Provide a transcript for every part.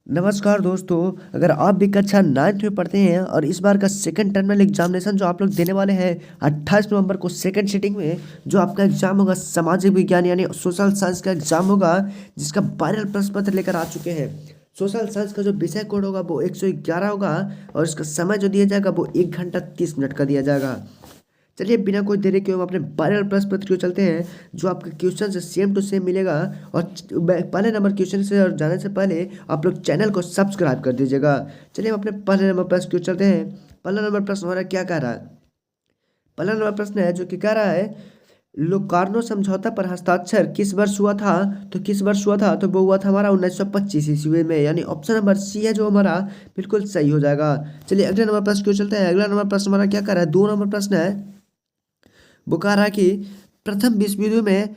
नमस्कार दोस्तों। अगर आप भी कक्षा 9th में पढ़ते हैं और इस बार का सेकंड टर्मिनल एग्जामिनेशन जो आप लोग देने वाले हैं 28 नवंबर को सेकंड सिटिंग में जो आपका एग्जाम होगा सामाजिक विज्ञान यानी सोशल साइंस का एग्जाम होगा, जिसका वायरल प्रश्न पत्र लेकर आ चुके हैं। सोशल साइंस का जो विषय कोड होगा वो 111 होगा और इसका समय जो दिया जाएगा वो 1 घंटा 30 मिनट का दिया जाएगा। चलिए बिना कोई देरी के हम अपने वायरल प्रश्न पत्र को चलते हैं जो आपके क्वेश्चन से सेम टू सेम मिलेगा। और पहले नंबर क्वेश्चन से और जाने से पहले आप लोग चैनल को सब्सक्राइब कर दीजिएगा। चलिए हम अपने पहले नंबर प्रश्न को चलते हैं। पहला नंबर प्रश्न हमारा क्या कह रहा है? पहला नंबर प्रश्न है जो कि कह रहा है, लोकार्नो समझौता पर हस्ताक्षर किस वर्ष हुआ था? तो किस वर्ष हुआ था? तो वो हुआ था हमारा 1925 ईस्वी में, यानी ऑप्शन नंबर सी है जो हमारा बिल्कुल सही हो जाएगा। चलिए अगले नंबर प्रश्न को चलते हैं। अगला नंबर प्रश्न हमारा क्या कर रहा है? 2 नंबर प्रश्न है, वो कह रहा है कि प्रथम विश्व युद्ध में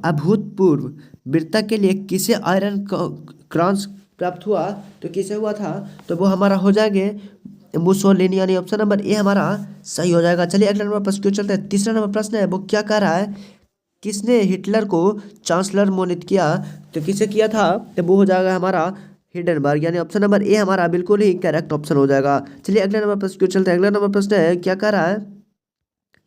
अभूतपूर्व वीरता के लिए किसे आयरन क्रॉस प्राप्त हुआ? तो किसे हुआ था? तो वो हमारा हो जाएंगे मुसोलिनी, यानी ऑप्शन नंबर ए हमारा सही हो जाएगा। चलिए अगला नंबर प्रश्न क्यों चलते हैं। तीसरा नंबर प्रश्न है, वो क्या कह रहा है, किसने हिटलर को चांसलर मनोनीत किया? तो किसे किया था? तो वो हो जाएगा हमारा हिंडनबर्ग, यानी ऑप्शन नंबर ए हमारा बिल्कुल ही करेक्ट ऑप्शन हो जाएगा। चलिए अगले नंबर प्रश्न क्यों चलते हैं। अगला नंबर प्रश्न है, क्या कह रहा है,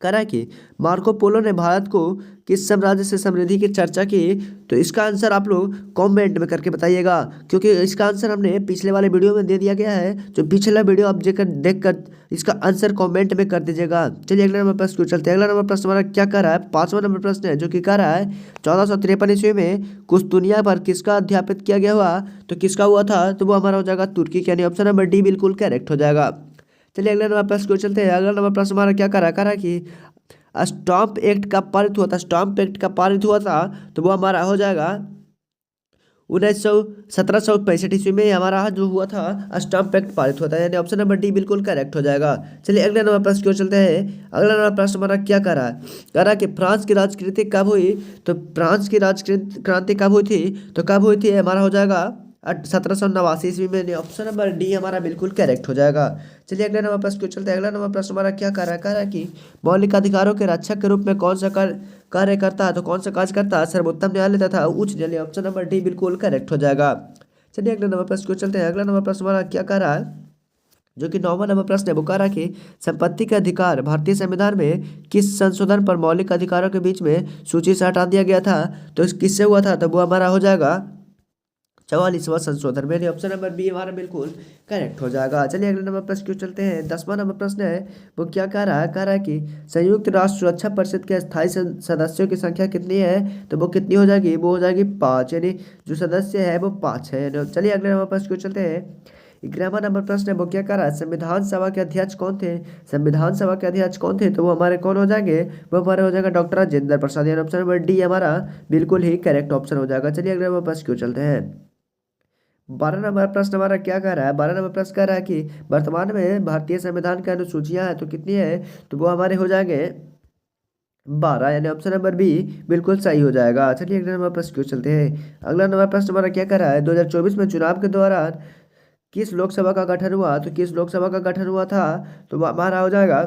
करा कि मार्को पोलो ने भारत को किस साम्राज्य से समृद्धि की चर्चा की? तो इसका आंसर आप लोग कमेंट में करके बताइएगा, क्योंकि इसका आंसर हमने पिछले वाले वीडियो में दे दिया गया है। जो पिछला वीडियो आप देख कर इसका आंसर कमेंट में कर दीजिएगा। चलिए अगला नंबर प्रश्न को चलते हैं। अगला नंबर प्रश्न हमारा क्या कर रहा है? 5वां नंबर प्रश्न है जो कि कह रहा है 1453 ईस्वी में कुस्तुनिया पर किसका अध्यापित किया गया हुआ? तो किसका हुआ था? तो वो हमारा हो जाएगा तुर्की का, यानी ऑप्शन नंबर डी बिल्कुल करेक्ट हो जाएगा। चलिए अगले नंबर प्रश्न को चलते हैं। अगला नंबर प्रश्न हमारा क्या करा कि स्टॉम्प एक्ट का पारित हुआ था, स्टॉम्प एक्ट का पारित हुआ था, तो वो हमारा हो जाएगा 1765 ईस्वी में हमारा जो हुआ था स्टॉम्प एक्ट पारित हुआ था, यानी ऑप्शन नंबर डी बिल्कुल करेक्ट हो जाएगा। चलिए अगले नंबर प्रश्न क्यों चलते हैं। अगला नंबर प्रश्न हमारा क्या कर रहा है? कह रहा है कि फ्रांस की राजनीति कब हुई? तो फ्रांस की राजनीति क्रांति कब हुई थी? तो कब हुई थी? हमारा हो जाएगा 1789 ईस्वी में, ऑप्शन नंबर डी हमारा बिल्कुल करेक्ट हो जाएगा। चलिए अगले नंबर प्रश्न क्यों चलते हैं। अगला नंबर प्रश्न हमारा क्या कर रहा है? कह रहा है कि मौलिक अधिकारों के रक्षक के रूप में कौन सा कार्य करता है? तो कौन सा कार्य करता है? सर्वोत्तम न्यायालय तथा उच्च न्यायालय, ऑप्शन नंबर डी बिल्कुल करेक्ट हो जाएगा। चलिए अगले नंबर प्रश्न क्यों चलते हैं। अगला नंबर प्रश्न हमारा क्या कर रहा है? जो कि 9वां नंबर प्रश्न है, वो कह रहा है कि संपत्ति के अधिकार भारतीय संविधान में किस संशोधन पर मौलिक अधिकारों के बीच में सूची से हटा दिया गया था? तो किससे हुआ था? तो वो हमारा हो जाएगा 44वां संशोधन में, ऑप्शन नंबर बी हमारा बिल्कुल करेक्ट हो जाएगा। चलिए अगले नंबर प्रश्न क्यों चलते हैं। 10वां नंबर प्रश्न है, वो क्या कह रहा है? कह रहा है कि संयुक्त राष्ट्र सुरक्षा परिषद के स्थायी सदस्यों की संख्या कितनी है? तो वो कितनी हो जाएगी? वो हो जाएगी 5, यानी जो सदस्य है वो 5 है। चलिए अगले नंबर प्रश्न क्यों चलते हैं। 11वां नंबर प्रश्न है, वो क्या कह रहा है? संविधान सभा के अध्यक्ष कौन थे? संविधान सभा के अध्यक्ष कौन थे? तो वो हमारे कौन हो जाएंगे? वो हमारे हो जाएगा डॉक्टर राजेंद्र प्रसाद, यानी ऑप्शन नंबर डी हमारा बिल्कुल ही करेक्ट ऑप्शन हो जाएगा। चलिए अगले नंबर प्रश्न क्यों चलते हैं। 12 नंबर प्रश्न हमारा क्या कह रहा है? 12 नंबर प्रश्न कह रहा है कि वर्तमान में भारतीय संविधान की अनुसूचियां हैं तो कितनी है? तो वो हमारे हो जाएंगे 12, यानी ऑप्शन नंबर बी बिल्कुल सही हो जाएगा। चलिए अगले नंबर प्रश्न क्यों चलते हैं। अगला नंबर प्रश्न हमारा क्या कह रहा है? 2024 में चुनाव के दौरान किस लोकसभा का गठन हुआ? तो किस लोकसभा का गठन हुआ था? तो वो हमारा हो जाएगा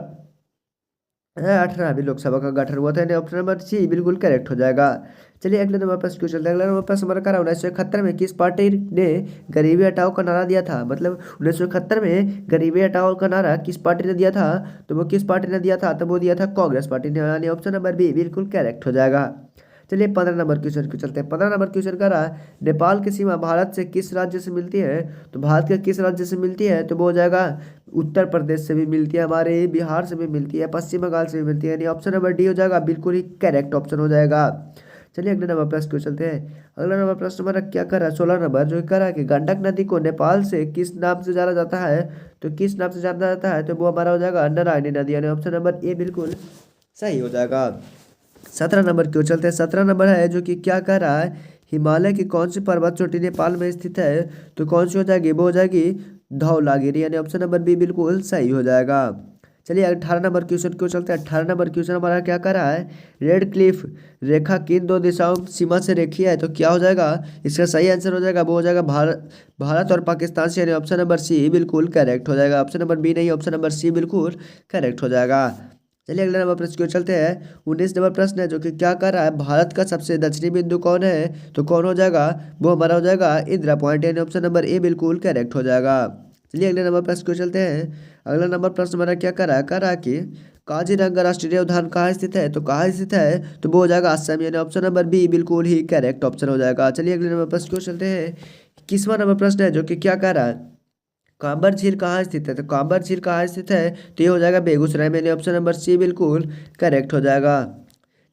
18वीं लोकसभा का गठन हुआ था, यानी ऑप्शन नंबर सी बिल्कुल करेक्ट हो जाएगा। चलिए अगले नंबर प्रश्न क्यों चलते हैं। अगला नंबर प्रश्न हमारा करा 1971 में किस पार्टी ने गरीबी हटाओ का नारा दिया था? मतलब 1971 में गरीबी हटाओ का नारा किस पार्टी ने दिया था? तो वो किस पार्टी ने दिया था? तो वो दिया था कांग्रेस पार्टी ने, यानी ऑप्शन नंबर बी बिल्कुल करेक्ट हो जाएगा। चलिए 15 नंबर क्वेश्चन क्यों चलते हैं। 15 नंबर क्वेश्चन कर रहा है, नेपाल की सीमा भारत से किस राज्य से मिलती है? तो भारत के किस राज्य से मिलती है? तो वो हो जाएगा उत्तर प्रदेश से भी मिलती है, हमारे बिहार से भी मिलती है, पश्चिम बंगाल से भी मिलती है, यानी ऑप्शन नंबर डी हो जाएगा बिल्कुल ही करेक्ट ऑप्शन हो जाएगा। चलिए अगले नंबर प्रश्न क्यों चलते हैं। अगला नंबर प्रश्न हमारा क्या कर रहा है? 16 नंबर जो कर रहा है कि गंडक नदी को नेपाल से किस नाम से जाना जाता है? तो किस नाम से जाना जाता है? तो वो हमारा हो जाएगा नारायणी नदी, यानी ऑप्शन नंबर ए बिल्कुल सही हो जाएगा। 17 नंबर क्यों चलते हैं। 17 नंबर है जो कि क्या कह रहा है, हिमालय की कौन सी पर्वत चोटी नेपाल में स्थित है? तो कौन सी हो जाएगी? वो हो जाएगी धौलागिरी, यानी ऑप्शन नंबर बी बिल्कुल सही हो जाएगा। चलिए 18 नंबर क्वेश्चन क्यों चलते हैं। 18 नंबर क्वेश्चन हमारा क्या कर रहा है, रेड क्लिफ रेखा किन दो दिशाओं सीमा से रेखी है? तो क्या हो जाएगा? इसका सही आंसर हो जाएगा वो हो जाएगा भारत और पाकिस्तान से, यानी ऑप्शन नंबर सी बिल्कुल करेक्ट हो जाएगा। ऑप्शन नंबर बी नहीं, ऑप्शन नंबर सी बिल्कुल करेक्ट हो जाएगा। चलिए अगला नंबर प्रश्न की ओर चलते हैं। 19 नंबर प्रश्न है जो कि क्या कर रहा है, भारत का सबसे दक्षिणी बिंदु कौन है, तो कौन हो जाएगा, वो हमारा हो जाएगा इंदिरा पॉइंट, यानी ऑप्शन नंबर ए बिल्कुल करेक्ट हो जाएगा। चलिए अगले नंबर प्रश्न की ओर चलते हैं। अगला नंबर प्रश्न हमारा क्या कर रहा है कि काजीरंगा राष्ट्रीय उद्यान कहाँ स्थित है, तो कहाँ स्थित है, तो वो हो जाएगा असम, यानी ऑप्शन नंबर बी बिल्कुल ही करेक्ट ऑप्शन हो जाएगा। चलिए अगले नंबर प्रश्न की ओर चलते हैं। 21वां नंबर प्रश्न है जो कि क्या कर रहा है, कांबर झील कहाँ स्थित है, तो कांबर झील कहाँ स्थित है, तो ये हो जाएगा बेगूसराय में, यानी ऑप्शन नंबर सी बिल्कुल करेक्ट हो जाएगा।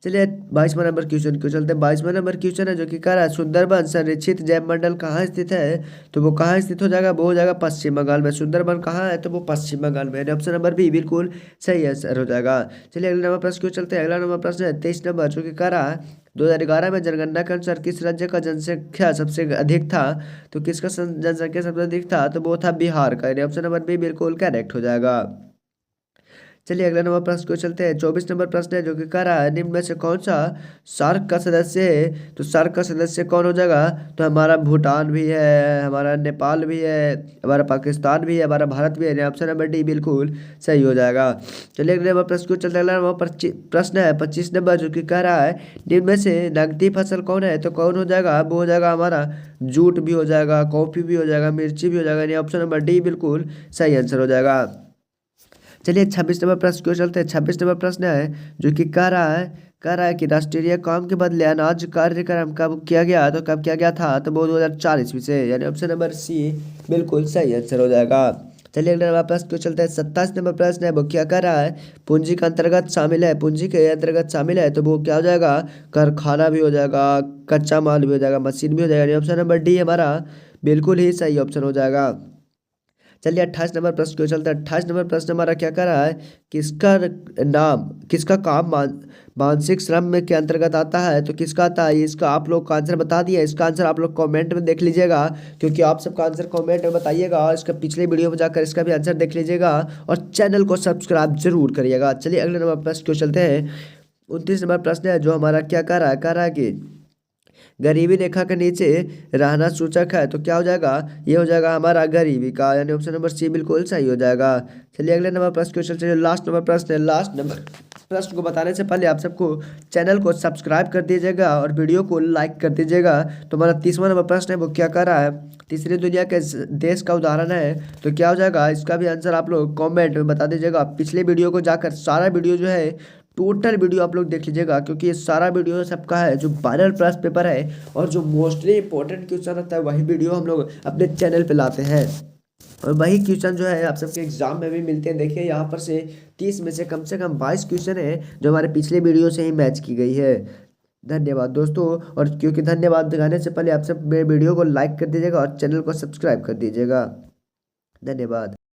चलिए 22वां नंबर क्वेश्चन क्यों चलते हैं। 22वां नंबर क्वेश्चन है जो कि कह रहा है सुंदरबन संरक्षित जैव मंडल कहाँ स्थित है, तो वो कहाँ स्थित हो जाएगा, वो हो जाएगा पश्चिम बंगाल में। सुंदरबन कहाँ है, तो वो पश्चिम बंगाल में, यानी ऑप्शन नंबर बी बिल्कुल सही आंसर हो जाएगा। चलिए अगले नंबर प्रश्न क्यों चलते हैं। अगला नंबर प्रश्न है 23 नंबर जो कि कह रहा है 2011 में जनगणना के अनुसार किस राज्य का जनसंख्या सबसे अधिक था, तो किसका जनसंख्या सबसे अधिक था, तो वो था बिहार का, यानी ऑप्शन नंबर बी बिल्कुल करेक्ट हो जाएगा। चलिए अगला नंबर प्रश्न को चलते हैं। 24 नंबर प्रश्न है जो कि कह रहा है निम्न में से कौन सा सार्क का सदस्य है, तो सार्क का सदस्य कौन हो जाएगा, तो हमारा भूटान भी है, हमारा नेपाल भी है, हमारा पाकिस्तान भी है, हमारा भारत भी है, ऑप्शन नंबर डी बिल्कुल सही हो जाएगा। चलिए अगले नंबर प्रश्न को चलते हैं। अगला नंबर प्रश्न है 25 नंबर जो कि कह रहा है निम्न में से नकदी फसल कौन है, तो कौन हो जाएगा, वो हो जाएगा हमारा जूट भी हो जाएगा, कॉफी भी हो जाएगा, मिर्ची भी हो जाएगा, यानी ऑप्शन नंबर डी बिल्कुल सही आंसर हो जाएगा। चलिए 26 नंबर प्रश्न क्यों चलते हैं। 26 नंबर प्रश्न है जो कि कह रहा है कि राष्ट्रीय काम के बदले अनाज कार्यक्रम कब किया गया, तो कब किया गया था, तो वो 2004 ईस्वी से, यानी ऑप्शन नंबर सी बिल्कुल सही आंसर हो जाएगा। चलिए अगले नंबर प्रश्न क्यों चलते हैं। 27 नंबर प्रश्न है वो क्या कर रहा है, पूंजी के अंतर्गत शामिल है, पूंजी के अंतर्गत शामिल है, तो वो क्या हो जाएगा, कारखाना भी हो जाएगा, कच्चा माल भी हो जाएगा, मशीन भी हो जाएगा, यानी ऑप्शन नंबर डी हमारा बिल्कुल ही सही ऑप्शन हो जाएगा। चलिए 28 नंबर प्रश्न क्यों चलता है। 28 नंबर प्रश्न हमारा क्या कर रहा है, किसका काम मानसिक श्रम में के अंतर्गत आता है, तो किसका आता है, इसका आप लोग का आंसर बता दिया। इसका आंसर आप लोग कमेंट में देख लीजिएगा, क्योंकि आप सबका आंसर कमेंट में बताइएगा, और इसका पिछले वीडियो में जाकर इसका भी आंसर देख लीजिएगा, और चैनल को सब्सक्राइब जरूर करिएगा। चलिए अगले नंबर प्रश्न क्यों चलते हैं। 29 नंबर प्रश्न है जो हमारा क्या कर रहा है कि गरीबी रेखा के नीचे रहना सूचक है, तो क्या हो जाएगा, ये हो जाएगा हमारा गरीबी का, यानी ऑप्शन नंबर सी बिल्कुल सही हो जाएगा। चलिए अगले नंबर प्रश्न क्वेश्चन चलिए लास्ट नंबर प्रश्न है। लास्ट नंबर प्रश्न को बताने से पहले आप सबको चैनल को सब्सक्राइब कर दीजिएगा और वीडियो को लाइक कर दीजिएगा। तो हमारा 30वां नंबर प्रश्न है वो क्या कर रहा है, तीसरी दुनिया के देश का उदाहरण है, तो क्या हो जाएगा, इसका भी आंसर आप लोग कमेंट में बता दीजिएगा। पिछले वीडियो को जाकर सारा वीडियो जो है टोटल वीडियो आप लोग देख लीजिएगा, क्योंकि ये सारा वीडियो सबका है जो वायरल प्रश्न पेपर है, और जो मोस्टली इंपॉर्टेंट क्वेश्चन रहता है वही वीडियो हम लोग अपने चैनल पे लाते हैं, और वही क्वेश्चन जो है आप सबके एग्जाम में भी मिलते हैं। देखिए यहाँ पर से 30 में से कम 22 क्वेश्चन है जो हमारे पिछले वीडियो से ही मैच की गई है। धन्यवाद दोस्तों, और क्योंकि धन्यवाद दिखाने से पहले आप सब मेरे वीडियो को लाइक कर दीजिएगा और चैनल को सब्सक्राइब कर दीजिएगा। धन्यवाद।